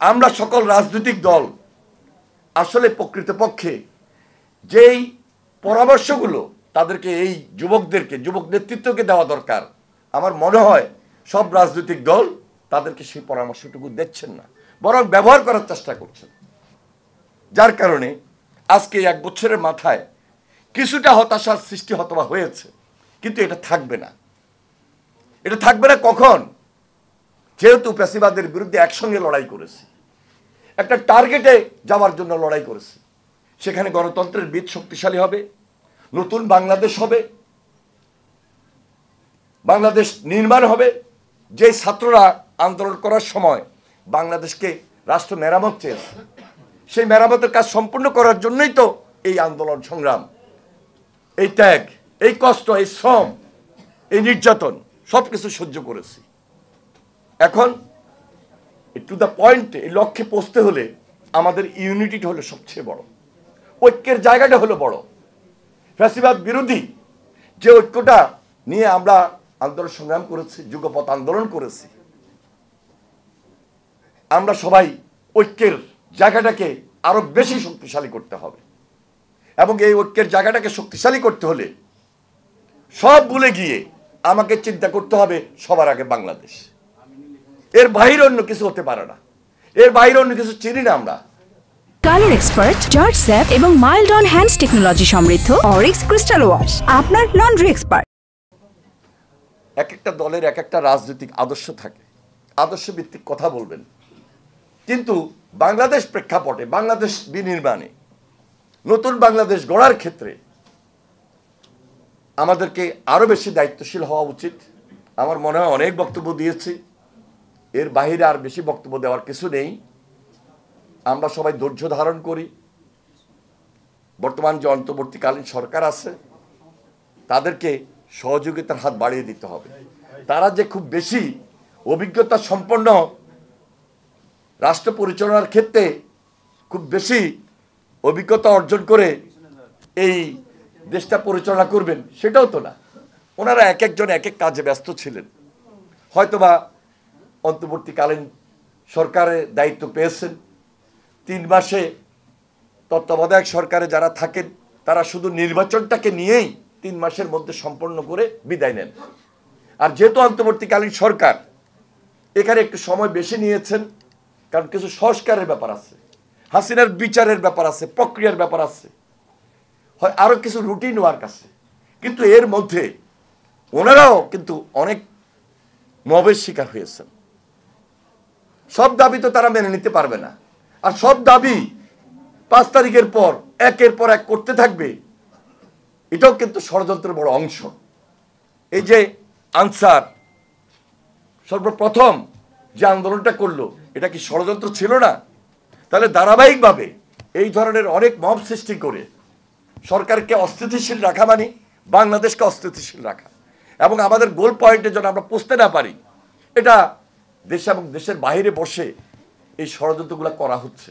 আমরা সকল রাজনৈতিক দল আসলে প্রকৃতপক্ষে যেই পরামর্শগুলো তাদেরকে এই যুবকদেরকে যুবক নেতৃত্বকে দেওয়া দরকার, আমার মনে হয় সব রাজনৈতিক দল তাদেরকে সেই পরামর্শটুকু দিচ্ছেন না, বরং ব্যবহার করার চেষ্টা করছেন। যার কারণে আজকে 1 বছরের মাথায় কিছুটা হতাশার সৃষ্টি হতবা হয়েছে, কিন্তু এটা থাকবে না। এটা থাকবে না কখন? যেহেতু ফ্যাসিবাদের বিরুদ্ধে একসঙ্গে লড়াই করেছি, একটা টার্গেটে যাওয়ার জন্য লড়াই করেছি, সেখানে গণতন্ত্রের বীজ শক্তিশালী হবে, নতুন বাংলাদেশ হবে, বাংলাদেশ নির্মাণ হবে। যে ছাত্ররা আন্দোলন করার সময় বাংলাদেশকে রাষ্ট্র মেরামত চেয়েছে, সেই মেরামতের কাজ সম্পূর্ণ করার জন্যই তো এই আন্দোলন সংগ্রাম, এই ত্যাগ, এই কষ্ট, এই শ্রম, এই নির্যাতন সব কিছু সহ্য করেছি। এখন টু দ্য পয়েন্টে এই লক্ষ্যে পৌঁছতে হলে আমাদের ইউনিটিটা হলো সবচেয়ে বড়, ঐক্যের জায়গাটা হলো বড়। ফ্যাসিবাদ বিরোধী যে ঐক্যটা নিয়ে আমরা আন্দোলন সংগ্রাম করেছি, যুগপৎ আন্দোলন করেছি, আমরা সবাই ঐক্যের জায়গাটাকে আরো বেশি শক্তিশালী করতে হবে। এবং এই ঐক্যের জায়গাটাকে শক্তিশালী করতে হলে সব ভুলে গিয়ে আমাকে চিন্তা করতে হবে সবার আগে বাংলাদেশ। এর বাইরে অন্য কিছু হতে পারে না, এর বাইরে অন্য কিছু চিনি না আমরা। কালার এক্সপার্ট, জর্জ স্যাপ এবং মাইল্ড অন হ্যান্ডস টেকনোলজি সমৃদ্ধ অরিক্স ক্রিস্টাল ওয়াশ আপনার লন্ড্রি এক্সপার্ট। এক একটা দলের এক একটা রাজনৈতিক আদর্শ থাকে, আদর্শ ভিত্তিক কথা বলবেন, কিন্তু বাংলাদেশ প্রেক্ষাপটে, বাংলাদেশ বিনির্মাণে, নতুন বাংলাদেশ গড়ার ক্ষেত্রে আমাদেরকে আরো বেশি দায়িত্বশীল হওয়া উচিত। আমার মনে হয় অনেক বক্তব্য দিয়েছি, এর বাইরে আর বেশি বক্তব্য দেওয়ার কিছু নেই। আমরা সবাই ধৈর্য ধারণ করি। বর্তমান যে অন্তর্বর্তীকালীন সরকার আছে তাদেরকে সহযোগিতার হাত বাড়িয়ে দিতে হবে। তারা যে খুব বেশি অভিজ্ঞতা সম্পন্ন রাষ্ট্র পরিচালনার ক্ষেত্রে খুব বেশি অভিজ্ঞতা অর্জন করে এই দেশটা পরিচালনা করবেন সেটাও তো না। ওনারা এক একজন এক এক কাজে ব্যস্ত ছিলেন, হয়তোবা অন্তর্বর্তীকালীন সরকারের দায়িত্ব পেয়েছেন। 3 মাসে তত্ত্বাবধায়ক সরকারে যারা থাকেন তারা শুধু নির্বাচনটাকে নিয়েই 3 মাসের মধ্যে সম্পন্ন করে বিদায় নেন। আর যেহেতু অন্তর্বর্তীকালীন সরকার, এখানে একটু সময় বেশি নিয়েছেন, কারণ কিছু সংস্কারের ব্যাপার আছে, হাসিনার বিচারের ব্যাপার আছে, প্রক্রিয়ার ব্যাপার আছে, হয় আরো কিছু রুটিন ওয়ার্ক আছে। কিন্তু এর মধ্যে ওনারাও কিন্তু অনেক মবের শিকার হয়েছেন। সব দাবি তো তারা মেনে নিতে পারবে না, আর সব দাবি 5 তারিখের পর একের পর এক করতে থাকবে, এটাও কিন্তু ষড়যন্ত্রের বড় অংশ। এই যে আনসার সর্বপ্রথম যে আন্দোলনটা করলো, এটা কি ষড়যন্ত্র ছিল না? তাহলে ধারাবাহিকভাবে এই ধরনের অনেক মব সৃষ্টি করে সরকারকে অস্থিতিশীল রাখা মানে বাংলাদেশকে অস্থিতিশীল রাখা, এবং আমাদের গোল পয়েন্টে যেন আমরা পৌঁছতে না পারি, এটা দেশ এবং দেশের বাইরে বসে এই ষড়যন্ত্রগুলো করা হচ্ছে।